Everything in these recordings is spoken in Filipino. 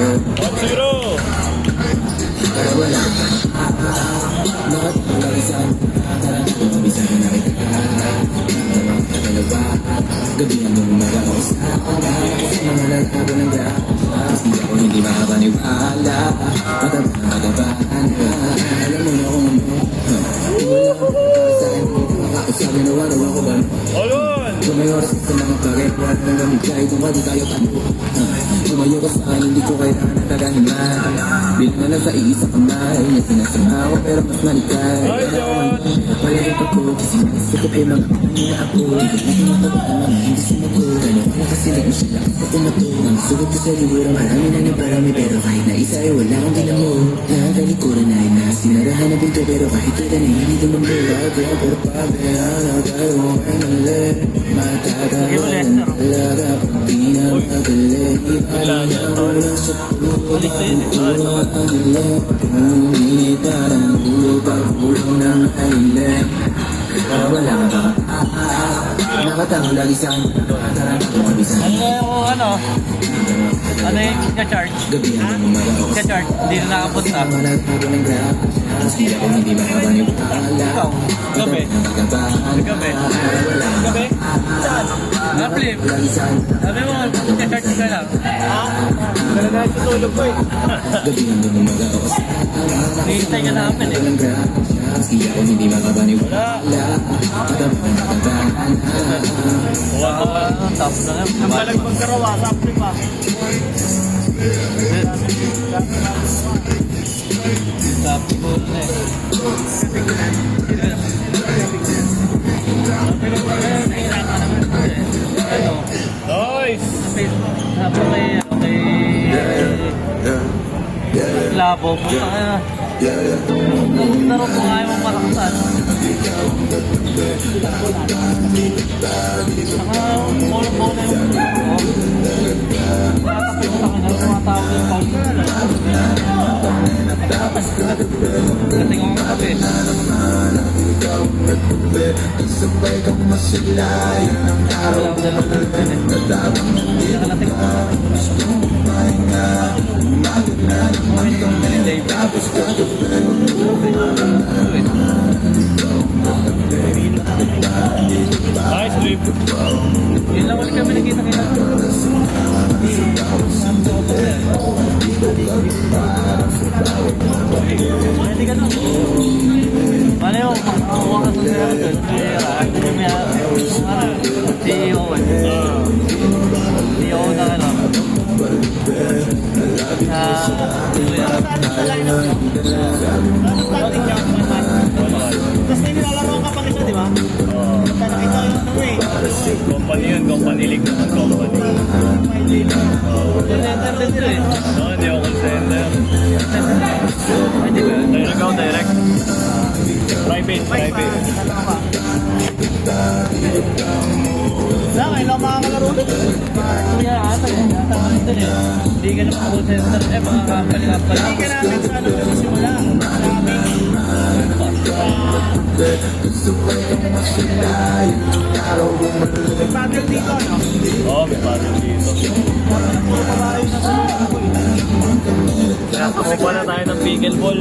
1-0. Para wala lahat walang isang Bisa na nakita Dalawa Gabi ang lumaga ko sa mga lalabo ng gas Hindi makapaniwala Mataba-tabahan Alam mo na kung ano Wala kang pagkasain Ako sabi na wala ko ba Olon! Tumayo sa mga bagay Huwag nang gamigay kung wadi tayo tanong Tumayo ka sa akin Hindi ko kailangan na tagahiman Bilang na sa iisa kamay Niya sinasama ko pero mas malikay Malaking ako kasi nasakot ay mga kanya ako Hindi mo pagkaman hindi sumagot Ano ko nakasilig mo sila sa tumato Ang sugot ko sa liburo marami na naparami Pero kahit na isa ay wala akong dinamo Nakakalikuran na ay nasinarahan na pinto Pero kahit kailan ay hindi dumambula Ko pero pabayaan na tayo ay mali Matatawalan talaga pag di na magaling Ipaling ako lang sa puto Ang ilang Pumili parang ulo Pagpulong ng halilang Para wala ka Nakatango lagi sa akin Ano yung ka-charge? Gabi ang umaga ako Ka-charge? Hindi na nakapunta. Managpago ng grab Maski ako hindi makapaniwala Ikaw? Gabi? Nagagabahan Gabi? Gabi? Saan? Flip? Lagi sa akin Sabi mo, ka-charge ka lang. Ha? Talaga tutulog ko eh. Gabi ang umaga ako Hihintay ka namin eh. ng grab Maski ako hindi makapaniwala Nagagabahan Tapos na nga. Ang balag magkarawa sa flip pa. Tapos na eh. Nice! Tapos kay Labo. Laro ko nga yung malakasan. Saka mall na yung tatapos sa kanya tumatawag yung pag kating ang kape. Sabay kang masilayan ng araw Nadabang hindi Nakalating ko. Tapos Nice trip! Yun lang ulit kami nakita-kita. Hindi ka doon. Ano yung makuha ka sa sila doon? CEO CEO na ano. Tapos may nilalaro ka pa nito, di ba? Nakita ko yung ano eh. Company yun, company league naman company. Center din sila eh. No, hindi ako call center. Hindi ba yun? Direct ako, direct. Private. Lang, ay lang makakalaro nito. Kuya, ata eh. Ata ka nito eh. Hindi ka naman call center eh. Mga company nga pala. Hindi ka namin sa ano nagsisimula. May paddle dito, no? Oo, may paddle dito. Puro babae na sa mga ako eh. Kaya kumuha na tayo ng pickleball.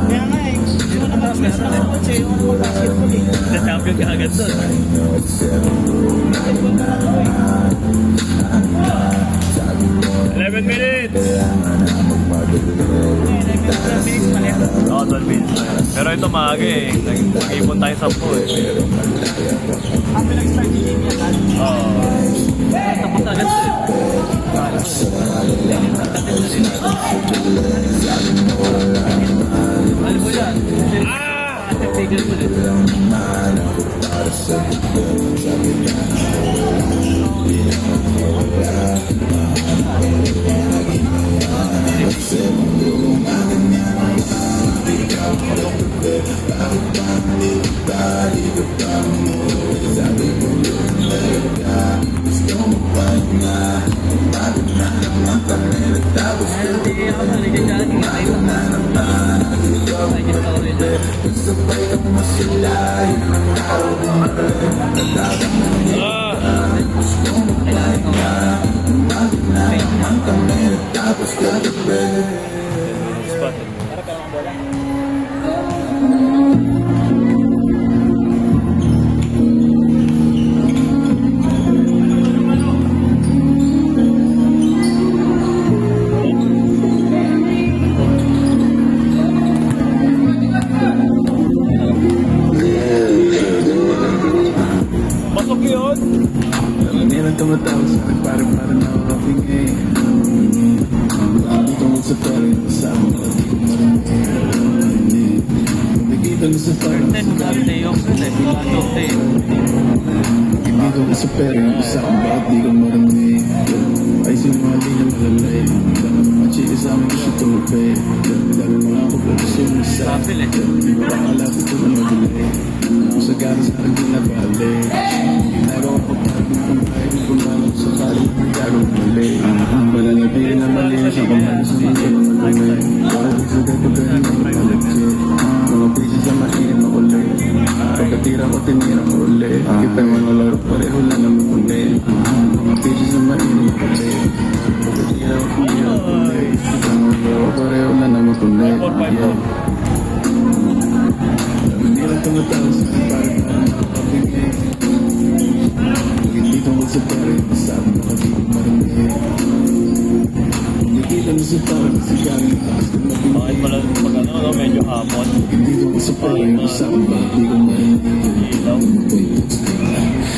Kaya nga eh. Dito na basketball siya yung ano basketball eh. The champion ka agad doon. Basketball na lang ako eh. 11 minutes! Oo, 12 minutes. Pero ito maaga eh. Nag-ipon tayo 10 eh. Ang pinag-start ni Jimmy yan. Oo. Tapos agad eh. Ano mo yan? Tigil mo din. Spot. Pasok yun! Meron tumatawa sa akin parang nakakaping eh. Tungkol sa pera yung kasama ko at di ko marinig. Kumikita na sa parang Then, day off na eh. Pasok day. Kumikita na sa pera yung kasama ko at di ko marinig. Ay sinumali na malalay. Dami mga chili sa amin kasi tupe. Dami mga populasyon na sa Kapil eh. di ko lang malapit ko na madali. Kung sa gana sa akin di nabali. Ginagawa ko para kung kahit kung paano sa kalit ng gagawin mali. Wala na pili na mali sa kamay sa mga malamay. Para di sa gagawin ng malagsit. Mga pieces sa mainit makulit. Pagkatira ko tinira ko ulit. Kita mga laro pareho lang naman ulit. Mga pieces sa mainit makulit. Pagkatira ko tinira ko ulit. Kita mga laro pareho lang naman ulit. Hindi lang tumatawa sa akin parang nakakapingin. Hindi tungkol sa pera yung kasama ko at di ko marinig. Kumikita na sa pera kasi galing taas ko Bakit mapingin. pala pag ano, no, medyo hapon? Hindi tungkol sa pera yung kasama ko at di ko marinig. Ilaw.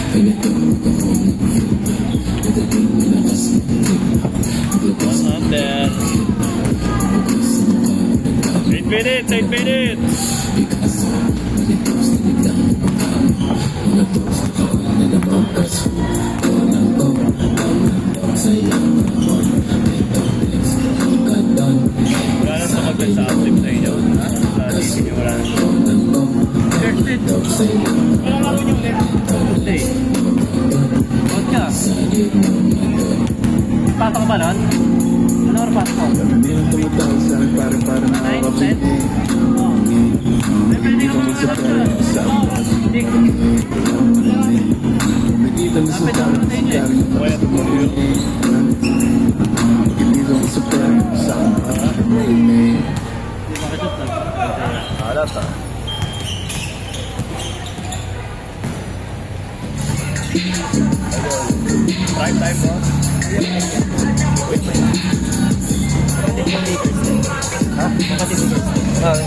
Ay nagkaroon ako ng filter. Nagdating na lakas ng tip. Naglabas 8 minutes! 8 minutes! Picasso, manitos na biglang pagkami. Mga tos na kawan na naman kaso. Tonang tong, sa iyang namon. Ito, next, pagkadon. Wala na sa maganda sa active sa inyo. Sa TV nyo, wala na. Tonang tong, Thursday. sa iyang Wala nga rin yung left. Thursday. Huwag ka. Pasok ba nun? Ano oras pasok ko? Hindi lang tumatawa sa akin parang nakakapingin. Oo. Hindi tungkol sa pera yung kasama ko at di ko marinig. Kumikita na sa pera kasi galing taas ko mapingin. Hindi tungkol sa pera yung kasama ko at di ko marinig. Hindi makasot na. Alat ah. Prime time mo?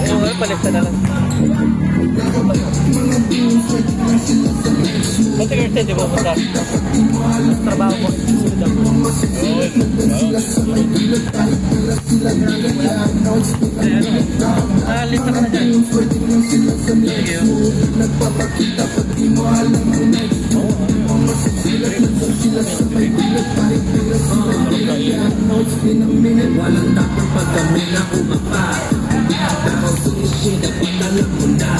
Yung palista na lang. Pati Thursday, di ba punta? Trabaho ko. Lista ka na dyan. Sige. Walang tapang pag kami na umapa. Tapos sumishin at patalang muna.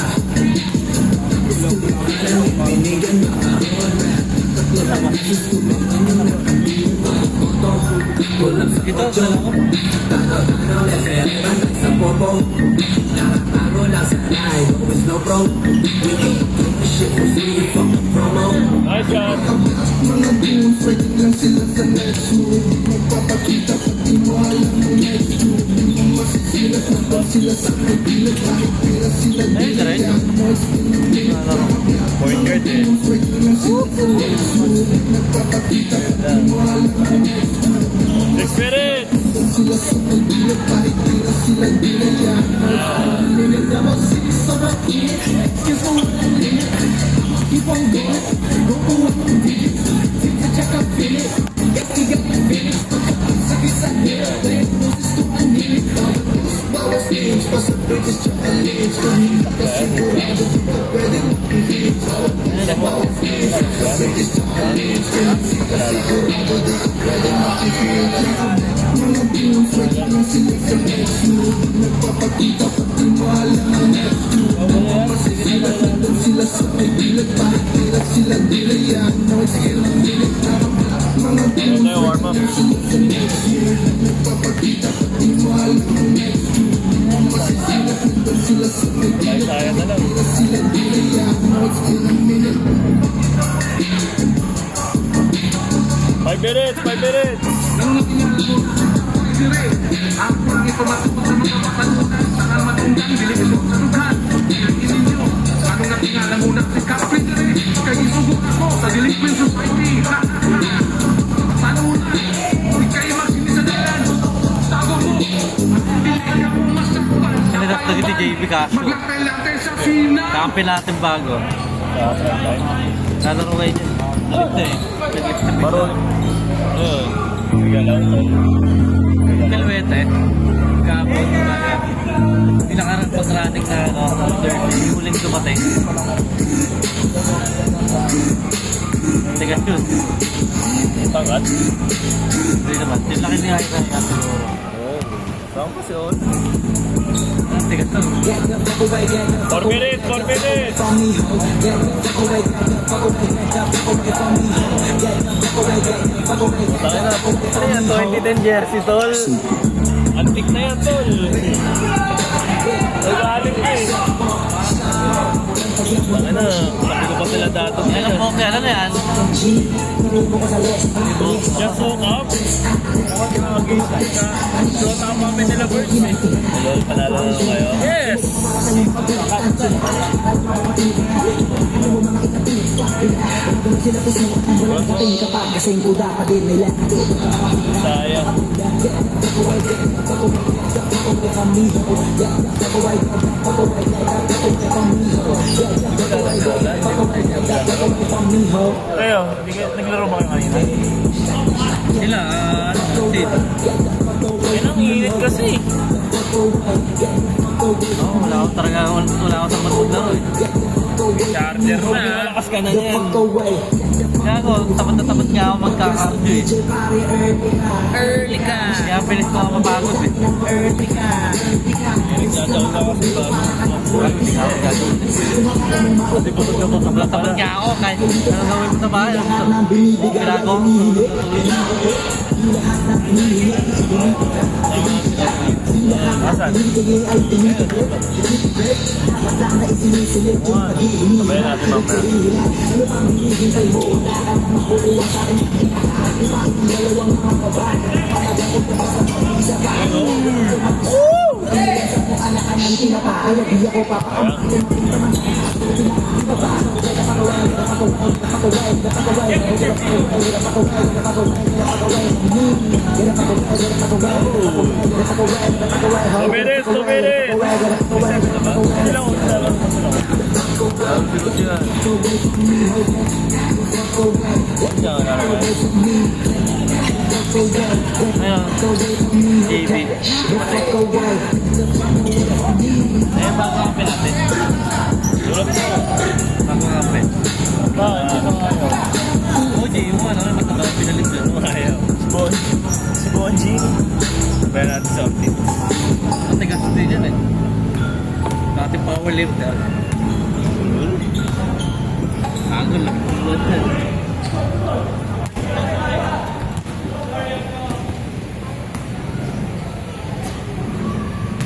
Binigan na karon. Tatlong isis kumakan na walang sa kotso. Tanaw-tanaw na kaya panay sa popo. Nakatago lang sa ride, always no bro. We ain't doing shit for free, fuck the promo. Nice shot! Mga goons, pwede lang sila sa next move. Magpapakita pati mo alam mo next move. Mga masisilat na ba sila sa kabilang. Kahit pira sila Ayun, diretso. Point guard eh. pwede lang sila sa next move. Magpapakita pati mo alam mo next move. 6 minutes! Sila sa kabilang. Kahit pira sila dinaya. Limit na mag-six sa makinig. Excuse mo walang limit. Keep on going. Go for what you did. Check out finish. Yes, we got the finish. Sakit sa hirap. Diagnosis to anemic. Bawat stage. Basta bridges to a ledge. Kahit ka sigurado. Di ba pwede makikip? Bawat stage. Basta bridges to a ledge. Kahit ka sigurado. Di ba pwede makikip? Mga goons, pwede lang sila sa next move. Nagpapakita pati mo alam ang next move. Mga masisilat nandun sila sa kabilang. Kahit pira sila dinaya. No, it's still a minute na. Mga Ano tayo, warm up? nagpapakita pati mo alam ang next move. Mga masisilat nandun sila sa kabilang. Sayang na lang. Pira sila dinaya. No, it's still a minute. 5 minutes! 5 minutes! Nilap na giti JB Castro. Kampi natin bago. Nalaro kayo dyan. Ito eh. Baro. Galaw to. Kalwete. Kapon. Pinakarang pag-running na yung huling dumating. Tigas yun. Tangat. Hindi naman. Yung laki ni Haika yan siguro. Saan ko si On? Tigas yun. 4 minutes, 4 minutes! Tayo na, ano yan, 2010 jersey, tol. Antik na yan, tol. Nag-aalit ka eh. Tayo na, sabi ko pa sila dato Yan niya. ang poke, ano na yan? Just woke up. So, tama kami nila first eh. Hello, panalo na kayo? Yes! Sayang. Kayo, naglaro ba kayo kanina? Sila, ano, seat. Yan ang init kasi. Oo, wala ako talaga, wala ako sa maglaro eh. Charger na. Malakas ka na yan. Kaya ako, tapat na tapat nga ako magkakardio eh. Early ka. Kaya pilis ko ako mapagod eh. Nagdadaw ka kasi ba? Hindi ka ako gagawin eh. Pati pusod ka pa sa black Tapat nga ako kahit ano gawin mo sa bahay. Ginagawa ko. Asan? Sabayan natin mamaya. Tumiris! Tumiris! Ilang oras na lang. Sagot yan. Yan, Ayun, JB. Eh, bago kape natin. Tulog mo. Bago kape. Bakit? Sino nga yun? Oo, Jay, yung ano, mataba, pinalit yun. Ayaw. Si Bonji. Sabayan natin sa update. Ang tigas din yan eh. Dati powerlifter. Agol lang. Tulad yan.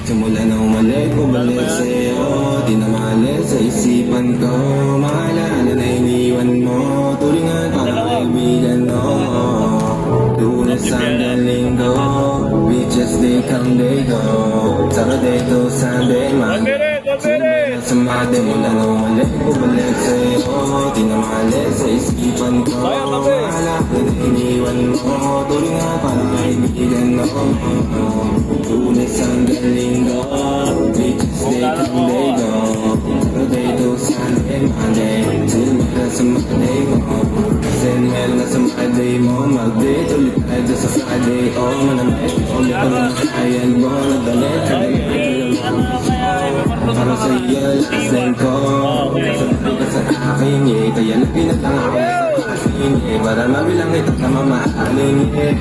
Simula na umalik, bumalik sa'yo Di na maalis sa isipan ko Maalala na iniwan mo Tulingan para kaibigan mo Lunes hanggang linggo Beaches they come, they go Saturday to Sunday, Monday Simula na umalik, bumalik sa'yo Di na maalis sa isipan ko Maalala na iniwan mo Tulingan para kaibigan mo Lunes hanggang linggo Beaches they come, they go Saturday to Sunday, Monday Sinimera sa Monday mo Sinimera na sa Monday mo Mag-date ulit tayo dyan sa Friday Oh, manamit ulit ko lang Ayan mo, nagdalit Para sa iyo, last time ko Sabi ka sa akin, yeah Kaya nagpinatang ako sa asin, yeah Para mabilang ito na mamahalin, yeah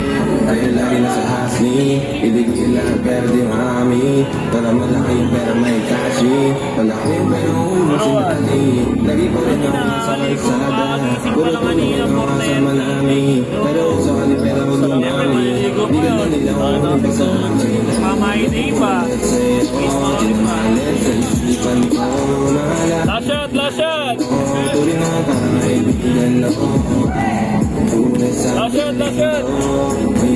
Kaya lagi na sa hasni Ibigay lang pero di mami Para malaki yung pera may kashi Malaki yung pera ubusin natin Lagi pa rin ako sa kalsada Puro tulong ako sa manami Pero sa kani pera mo dumami Di ka na nila ako sa akin Mamainay pa. Tinamalit sa isipan ko Mahala Last shot! Last shot! Tuloy na para kaibigan ako Tunay sa Last shot! Last shot! May